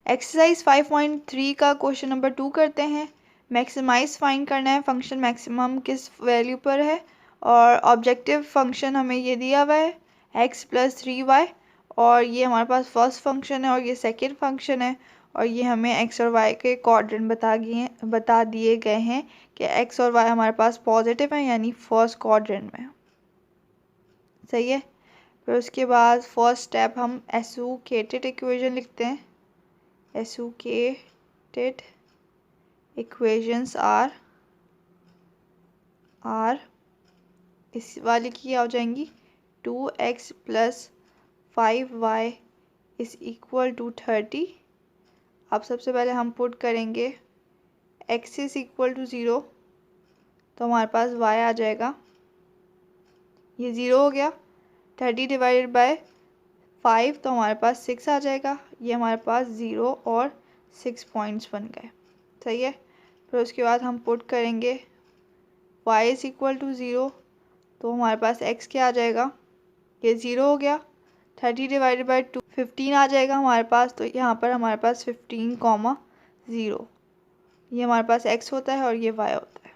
Exercise 5.3 का question number 2 करते हैं। मैक्सिमाइज फाइंड करना है, फंक्शन मैक्सिमम किस वैल्यू पर है और ऑब्जेक्टिव फंक्शन हमें ये दिया हुआ है x + 3y और ये हमारे पास फर्स्ट फंक्शन है और ये सेकंड फंक्शन है और ये हमें x और y के कोऑर्डिनेट बता दिए गए हैं कि x और y हमारे पास पॉजिटिव हैं यानी फर्स्ट कोऑर्डिनेट में। सही है। फिर उसके बाद फर्स्ट स्टेप हम एसोसिएटेड इक्वेशन लिखते हैं। Associated equations are इस वाली की क्या हो जाएंगी 2x + 5y = 30। अब सबसे पहले हम पुट करेंगे x = 0 तो हमारे पास y आ जाएगा, ये 0 हो गया। 30 / 5 तो हमारे पास 6 आ जाएगा, ये हमारे पास 0 और 6 पॉइंट्स बन गए। सही है। फिर उसके बाद हम पुट करेंगे y = 0 तो हमारे पास x क्या आ जाएगा, ये 0 हो गया। 30 / 2 15 आ जाएगा हमारे पास, तो यहाँ पर हमारे पास 15, 0 ये हमारे पास x होता है और ये y होता है।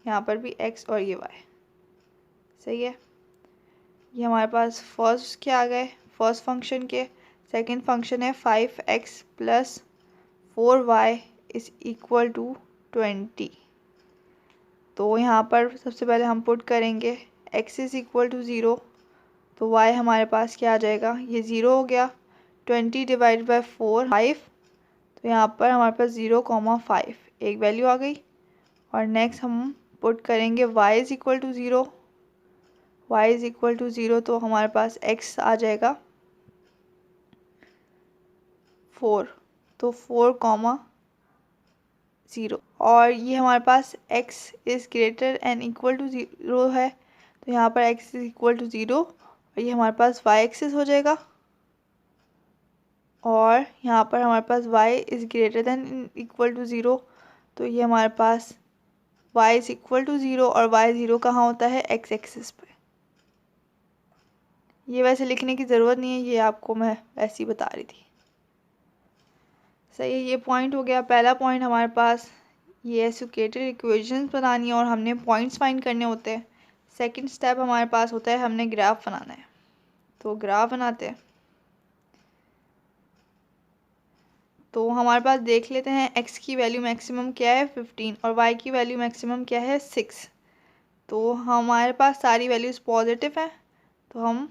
यहाँ पर भी x और ये y। सही है। ये हमारे पास फर्स्ट क्या आ गए, फर्स्ट फंक्शन के। सेकंड फंक्शन है 5x + 4y = 20। तो यहाँ पर सबसे पहले हम पुट करेंगे x = 0 तो y हमारे पास क्या आ जाएगा, ये 0 हो गया। 20 / 4 5 तो यहाँ पर हमारे पास 0, 5 एक वैल्यू आ गई। और नेक्स्ट हम पुट करेंगे y = 0। y = 0 तो हमारे पास x आ जाएगा 4 तो 4, 0 और ये हमारे पास x > 0 है तो यहाँ पर x = 0 और ये हमारे पास y एक्सिस हो जाएगा और यहाँ पर हमारे पास y > 0 तो ये हमारे पास y = 0 और y 0 कहाँ होता है, x एक्सिस पे। ये वैसे लिखने की ज़रूरत नहीं है, ये आपको मैं ऐसे ही बता रही थी। सही है। ये पॉइंट हो गया। पहला पॉइंट हमारे पास ये एसोसिएटेड इक्वेशंस बनानी है और हमने पॉइंट्स फाइंड करने होते हैं। सेकंड स्टेप हमारे पास होता है हमने ग्राफ बनाना है, तो ग्राफ बनाते हैं। तो हमारे पास देख लेते हैं x की वैल्यू मैक्सिमम क्या है 15 और y की वैल्यू मैक्सिमम क्या है 6। तो हमारे पास सारी वैल्यूज़ पॉजिटिव हैं तो हम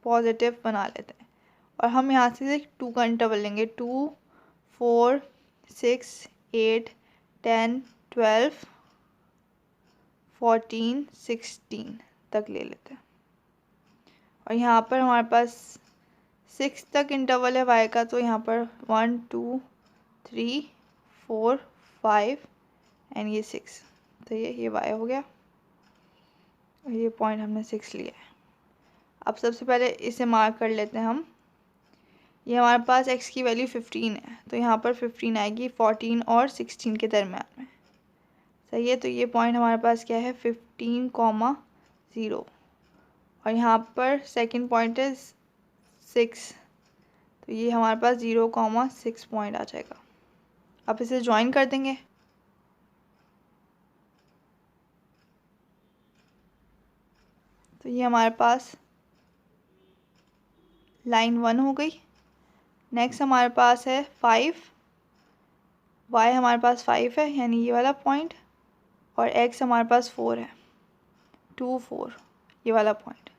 पॉजिटिव बना लेते हैं और हम यहाँ से 2 का इंटरवल लेंगे। 2, 4, 6, 8, 10, 12, 14, 16 तक ले लेते हैं और यहाँ पर हमारे पास 6 तक इंटरवल है y का, तो यहाँ पर 1, 2, 3, 4, 5 एंड ये 6 तो ये y हो गया और ये पॉइंट हमने 6 लिया है। अब सबसे पहले इसे मार्क कर लेते हैं हम। ये हमारे पास x की वैल्यू 15 है तो यहाँ पर 15 आएगी 14 और 16 के दरम्यान में। सही है। तो ये पॉइंट हमारे पास क्या है 15, 0 और यहाँ पर सेकंड पॉइंट है 6 तो ये हमारे पास 0, 6 पॉइंट आ जाएगा। अब इसे ज्वाइन कर देंगे। तो ये हमारे पास लाइन 1 हो गई। नेक्स्ट हमारे पास है 5, y हमारे पास 5 है यानी ये वाला पॉइंट और x हमारे पास 4 है, 2, 4 ये वाला पॉइंट।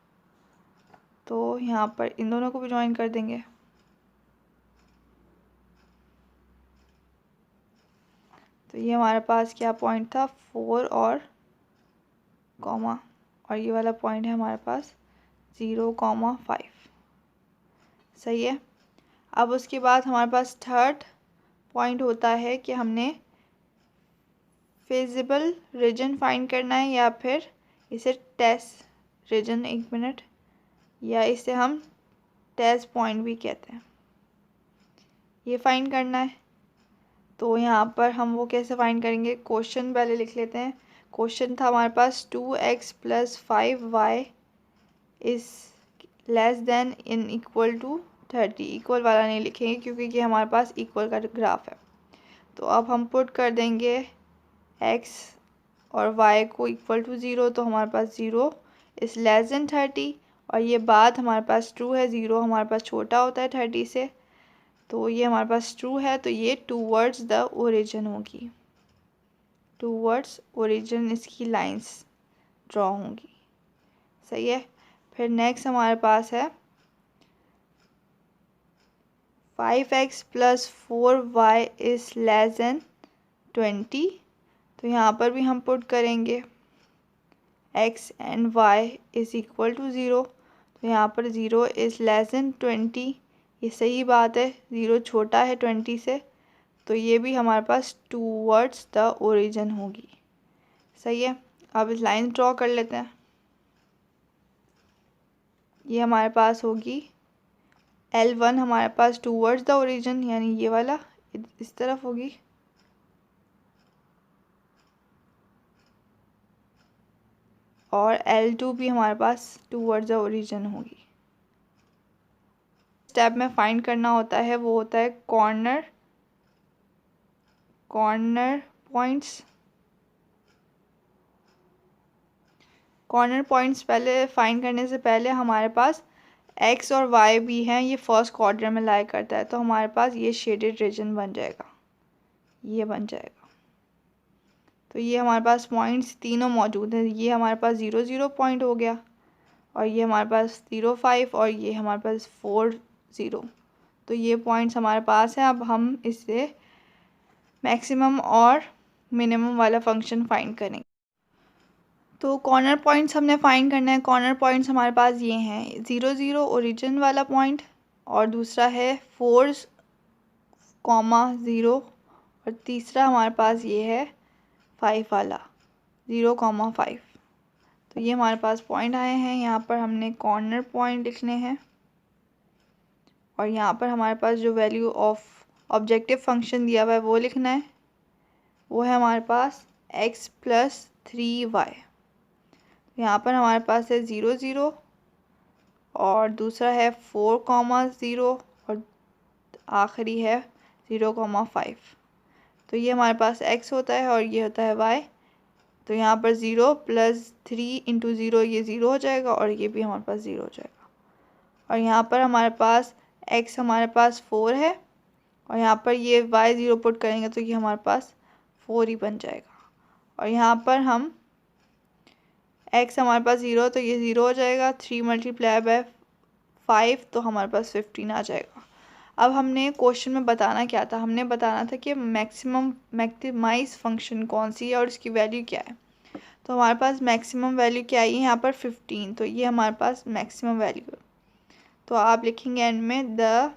तो यहाँ पर इन दोनों को भी ज्वाइन कर देंगे। तो ये हमारे पास क्या पॉइंट था 4 और कॉमा और ये वाला पॉइंट है हमारे पास 0, 5। सही है। अब उसके बाद हमारे पास थर्ड पॉइंट होता है कि हमने फिजिबल रीजन फाइंड करना है या फिर इसे टेस्ट रीजन, 1 मिनट, या इसे हम टेस्ट पॉइंट भी कहते हैं, ये फाइंड करना है। तो यहाँ पर हम वो कैसे फाइंड करेंगे, क्वेश्चन पहले लिख लेते हैं। क्वेश्चन था हमारे पास 2x + 5y > in equal to 30 equal वाला नहीं लिखेंगे क्योंकि ये हमारे पास इक्वल का ग्राफ है। तो अब हम पुट कर देंगे x और y को इक्वल टू 0, तो हमारे पास 0 इज़ लेस देन 30, और ये बात हमारे पास ट्रू है, 0 हमारे पास छोटा होता है 30 से, तो ये हमारे पास ट्रू है। तो ये टूवर्ड्स द ओरिजिन होगी, टूवर्ड्स ओरिजिन इसकी लाइंस ड्रॉ होंगी। सही है। फिर नेक्स्ट हमारे पास है 5x plus 4y is less than 20, तो यहाँ पर भी हम पुट करेंगे x and y is equal to 0, तो यहाँ पर 0 इज़ लेस देन 20, ये सही बात है, 0 छोटा है 20 से, तो ये भी हमारे पास टूवर्ड्स द ओरिजिन होगी। सही है। अब इस लाइन ड्रॉ कर लेते हैं। ये हमारे पास होगी L1 हमारे पास टूवर्ड्स द ओरिजिन, यानी ये वाला इस तरफ होगी, और L2 भी हमारे पास टूवर्ड्स द ओरिजिन होगी। स्टेप में फाइंड करना होता है वो होता है कॉर्नर पॉइंट्स। कॉर्नर पॉइंट्स पहले फाइंड करने से पहले हमारे पास x और y भी हैं, ये फर्स्ट क्वाड्रेंट में लाई करता है, तो हमारे पास ये शेडेड रीजन बन जाएगा, ये बन जाएगा। तो ये हमारे पास पॉइंट्स तीनों मौजूद हैं, ये हमारे पास 0 0 पॉइंट हो गया, और ये हमारे पास 0 5, और ये हमारे पास 4 0, तो ये पॉइंट्स हमारे पास हैं। अब हम इससे मैक्सिमम और मिनिमम वाला फंक्शन फाइंड करेंगे। तो कॉर्नर पॉइंट्स हमने फाइंड करना है। कॉर्नर पॉइंट्स हमारे पास ये हैं 0 0 ओरिजिन वाला पॉइंट, और दूसरा है 4, 0, और तीसरा हमारे पास ये है 5 वाला 0, 5। तो ये हमारे पास पॉइंट आए हैं। यहाँ पर हमने कॉर्नर पॉइंट लिखने हैं, और यहाँ पर हमारे पास जो वैल्यू ऑफ ऑब्जेक्टिव फंक्शन दिया हुआ है वो लिखना है, वो है हमारे पास x प्लस 3y। यहाँ पर हमारे पास है 0 0, और दूसरा है 4, 0, और आखिरी है 0, 5। तो ये हमारे पास x होता है और ये होता है y। तो यहाँ पर 0 प्लस 3 इंटू 0, ये 0 हो जाएगा, और ये भी हमारे पास 0 हो जाएगा। और यहाँ पर हमारे पास x हमारे पास 4 है, और यहाँ पर ये y 0 पुट करेंगे तो ये हमारे पास 4 ही बन जाएगा। और यहाँ पर हम x हमारे पास 0, तो ये 0 हो जाएगा, 3 मल्टीप्लाई बाय 5, तो हमारे पास 15 आ जाएगा। अब हमने क्वेश्चन में बताना क्या था, हमने बताना था कि मैक्सिमाइज फंक्शन कौन सी है और इसकी वैल्यू क्या है। तो हमारे पास मैक्सिमम वैल्यू क्या आई है यहाँ पर 15, तो ये हमारे पास मैक्सिमम वैल्यू है। तो आप लिखेंगे एंड में द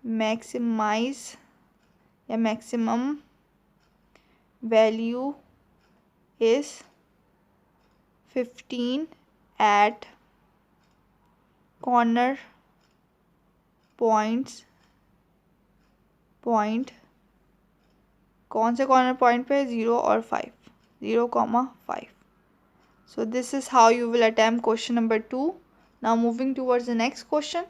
मैक्सिमाइज या maximum value is 15 at corner point, कौन से कॉर्नर पॉइंट पे, 0 और 5, 0, 5। So this is how you will attempt question number 2. Now moving towards the next question.